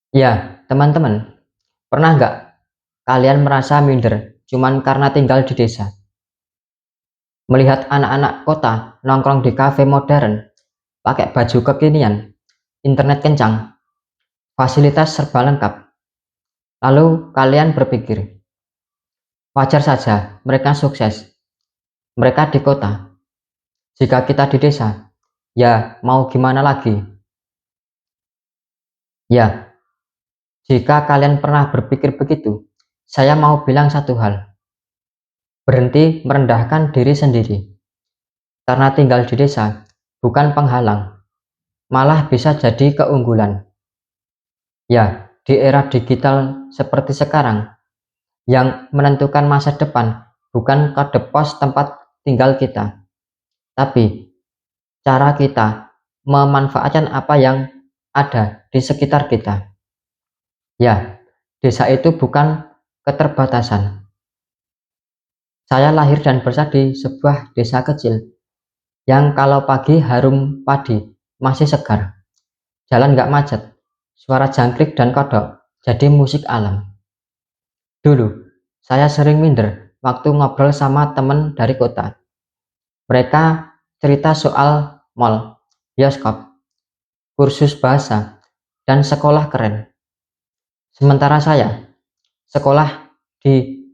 Ya, teman-teman, pernah nggak kalian merasa minder cuman karena tinggal di desa? Melihat anak-anak kota nongkrong di kafe modern, pakai baju kekinian, internet kencang, fasilitas serba lengkap. Lalu kalian berpikir, wajar saja mereka sukses, mereka di kota. Jika kita di desa, ya mau gimana lagi? Ya, jika kalian pernah berpikir begitu, saya mau bilang satu hal, berhenti merendahkan diri sendiri. Karena tinggal di desa bukan penghalang, malah bisa jadi keunggulan. Ya, di era digital seperti sekarang, yang menentukan masa depan bukan kode pos tempat tinggal kita, tapi cara kita memanfaatkan apa yang ada di sekitar kita. Ya, desa itu bukan keterbatasan. Saya lahir dan besar di sebuah desa kecil yang kalau pagi harum padi masih segar, jalan nggak macet, suara jangkrik dan kodok jadi musik alam. Dulu, saya sering minder waktu ngobrol sama temen dari kota. Mereka cerita soal mall, bioskop, kursus bahasa, dan sekolah keren. Sementara saya, sekolah di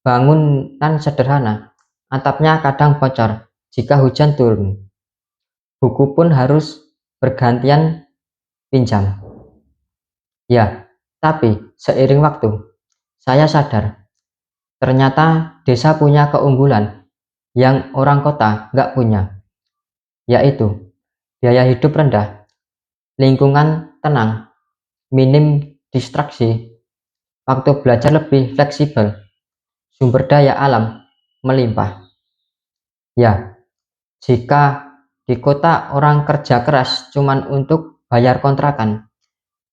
bangunan sederhana, atapnya kadang bocor jika hujan turun. Buku pun harus bergantian pinjam. Ya, tapi seiring waktu, saya sadar ternyata desa punya keunggulan yang orang kota nggak punya, yaitu biaya hidup rendah, lingkungan tenang, minim distraksi, waktu belajar lebih fleksibel, sumber daya alam melimpah. Ya, jika di kota orang kerja keras cuman untuk bayar kontrakan,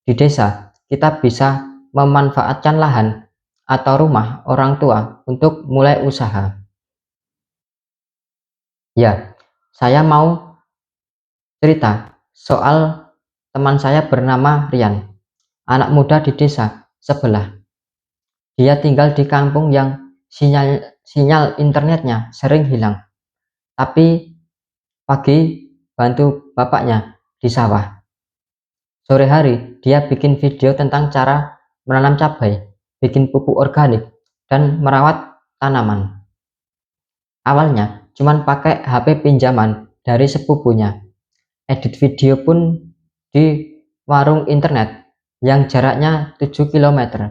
di desa kita bisa memanfaatkan lahan atau rumah orang tua untuk mulai usaha. Ya, saya mau cerita soal teman saya bernama Rian, anak muda di desa sebelah. Dia tinggal di kampung yang sinyal internetnya sering hilang, tapi pagi bantu bapaknya di sawah. Sore hari dia bikin video tentang cara menanam cabai, bikin pupuk organik, dan merawat tanaman. Awalnya cuman pakai HP pinjaman dari sepupunya. Edit video pun di warung internet yang jaraknya 7 km.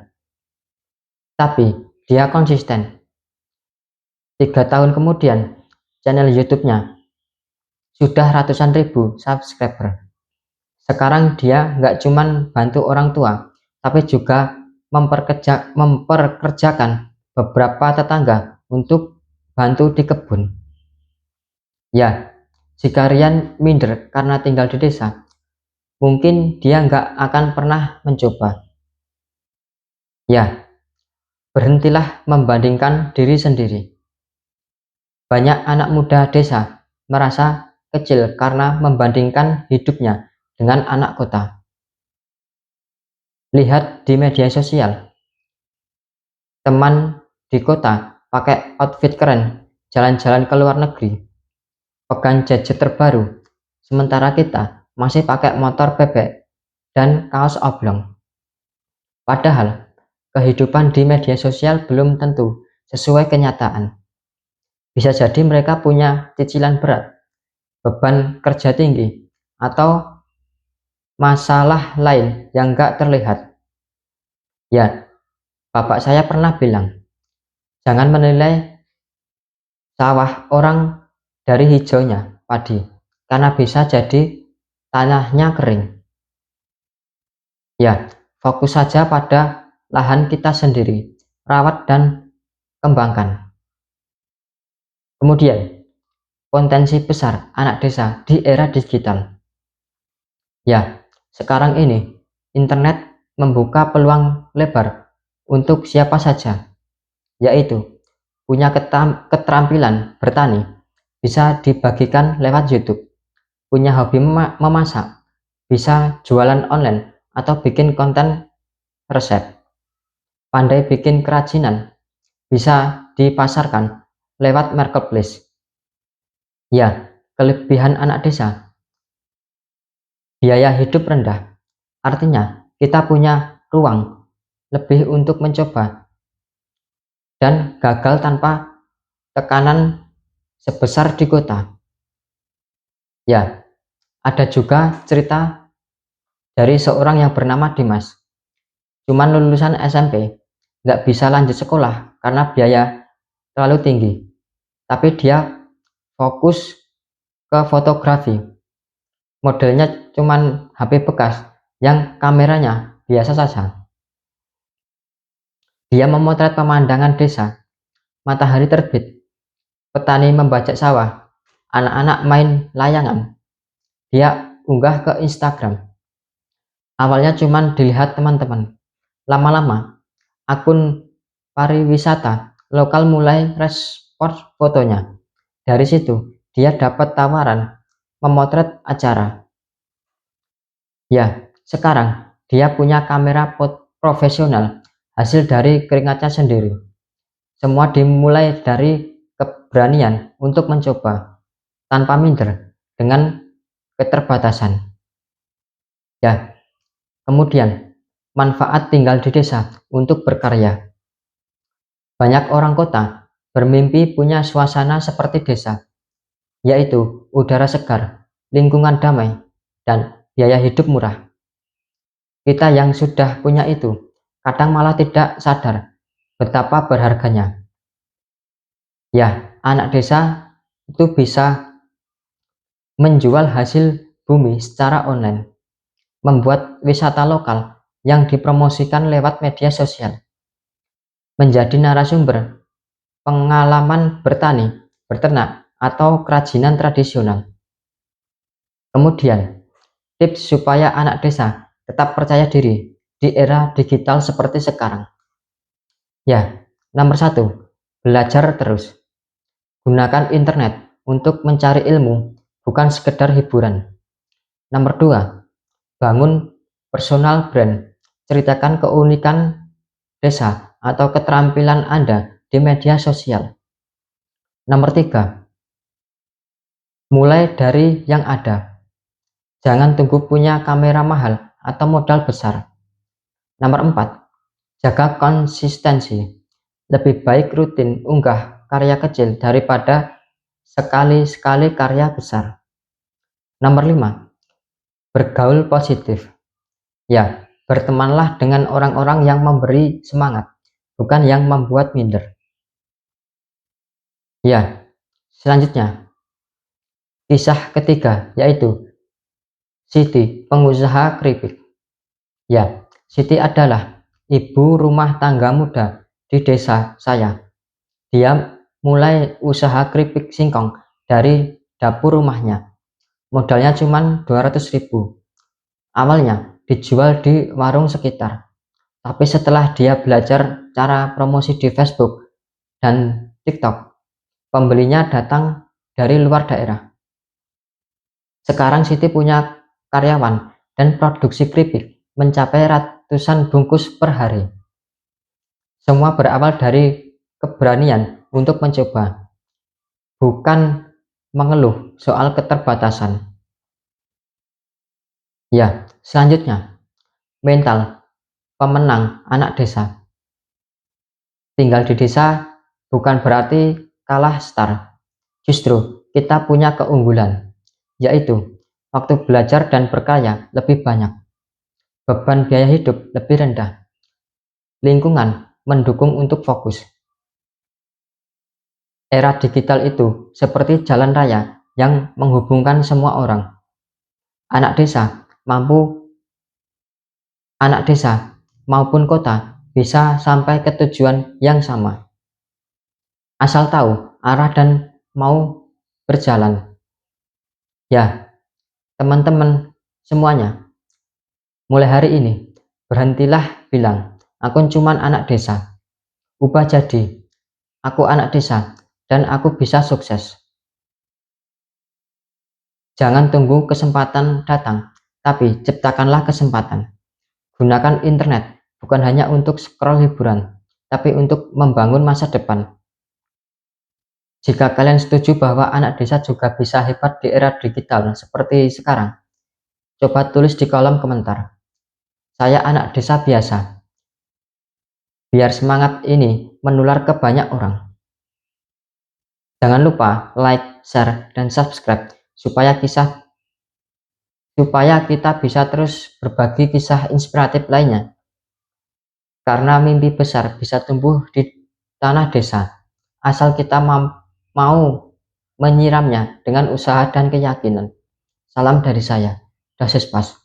Tapi dia konsisten. 3 tahun kemudian, channel YouTube-nya sudah ratusan ribu subscriber. Sekarang dia nggak cuman bantu orang tua, tapi juga memperkerjakan beberapa tetangga untuk bantu di kebun. Ya, jika Rian minder karena tinggal di desa, mungkin dia nggak akan pernah mencoba. Ya, berhentilah membandingkan diri sendiri. Banyak anak muda desa merasa kecil karena membandingkan hidupnya dengan anak kota. Lihat di media sosial, teman di kota pakai outfit keren, jalan-jalan ke luar negeri, pegang gadget terbaru, sementara kita masih pakai motor bebek dan kaos oblong. Padahal, kehidupan di media sosial belum tentu sesuai kenyataan. Bisa jadi mereka punya cicilan berat, beban kerja tinggi, atau masalah lain yang gak terlihat. Ya, bapak saya pernah bilang, jangan menilai sawah orang dari hijaunya padi, karena bisa jadi tanahnya kering. Ya, fokus saja pada lahan kita sendiri, rawat dan kembangkan. Kemudian, potensi besar anak desa di era digital. Ya, sekarang ini internet membuka peluang lebar untuk siapa saja, yaitu punya keterampilan bertani, bisa dibagikan lewat YouTube, punya hobi memasak, bisa jualan online atau bikin konten resep, pandai bikin kerajinan, bisa dipasarkan lewat marketplace. Ya, kelebihan anak desa, biaya hidup rendah, artinya kita punya ruang lebih untuk mencoba dan gagal tanpa tekanan sebesar di kota. Ya, ada juga cerita dari seorang yang bernama Dimas. Cuman lulusan SMP, nggak bisa lanjut sekolah karena biaya terlalu tinggi. Tapi dia fokus ke fotografi. Modelnya cuman HP bekas yang kameranya biasa saja. Dia memotret pemandangan desa, matahari terbit, petani membajak sawah, anak-anak main layangan. Dia unggah ke Instagram. Awalnya cuman dilihat teman-teman. Lama-lama, akun pariwisata lokal mulai respon fotonya. Dari situ, dia dapat tawaran memotret acara. Ya, sekarang dia punya kamera profesional hasil dari keringatnya sendiri. Semua dimulai dari keberanian untuk mencoba tanpa minder dengan keterbatasan. Ya, kemudian manfaat tinggal di desa untuk berkarya. Banyak orang kota bermimpi punya suasana seperti desa, yaitu udara segar, lingkungan damai, dan biaya hidup murah. Kita yang sudah punya itu kadang malah tidak sadar betapa berharganya. Ya, anak desa itu bisa menjual hasil bumi secara online, membuat wisata lokal yang dipromosikan lewat media sosial, menjadi narasumber pengalaman bertani, berternak, atau kerajinan tradisional. Kemudian, tips supaya anak desa tetap percaya diri di era digital seperti sekarang. Ya, nomor 1, belajar terus. Gunakan internet untuk mencari ilmu, bukan sekedar hiburan. Nomor 2, bangun personal brand. Ceritakan keunikan desa atau keterampilan Anda di media sosial. Nomor 3, mulai dari yang ada. Jangan tunggu punya kamera mahal atau modal besar. Nomor 4, jaga konsistensi. Lebih baik rutin unggah karya kecil daripada sekali-sekali karya besar. Nomor 5, bergaul positif. Ya, bertemanlah dengan orang-orang yang memberi semangat, bukan yang membuat minder. Ya, selanjutnya, kisah ketiga yaitu Siti, pengusaha keripik. Ya, Siti adalah ibu rumah tangga muda di desa saya. Dia mulai usaha keripik singkong dari dapur rumahnya. Modalnya cuma 200.000. Awalnya dijual di warung sekitar. Tapi setelah dia belajar cara promosi di Facebook dan TikTok, pembelinya datang dari luar daerah. Sekarang Siti punya karyawan dan produksi keripik mencapai ratusan bungkus per hari. Semua berawal dari keberanian untuk mencoba, bukan mengeluh soal keterbatasan. Ya, selanjutnya, mental pemenang anak desa. Tinggal di desa bukan berarti kalah star. Justru kita punya keunggulan, yaitu waktu belajar dan berkarya lebih banyak, beban biaya hidup lebih rendah, lingkungan mendukung untuk fokus. Era digital itu seperti jalan raya yang menghubungkan semua orang. Anak desa mampu anak desa maupun kota bisa sampai ke tujuan yang sama. Asal tahu arah dan mau berjalan. Ya, teman-teman semuanya, mulai hari ini berhentilah bilang, aku cuman anak desa. Ubah jadi, aku anak desa dan aku bisa sukses. Jangan tunggu kesempatan datang, tapi ciptakanlah kesempatan. Gunakan internet bukan hanya untuk scroll hiburan, tapi untuk membangun masa depan. Jika kalian setuju bahwa anak desa juga bisa hebat di era digital seperti sekarang, coba tulis di kolom komentar. Saya anak desa biasa. Biar semangat ini menular ke banyak orang. Jangan lupa like, share, dan subscribe supaya kita bisa terus berbagi kisah inspiratif lainnya. Karena mimpi besar bisa tumbuh di tanah desa, asal kita mau menyiramnya dengan usaha dan keyakinan. Salam dari saya, Dasis Pas.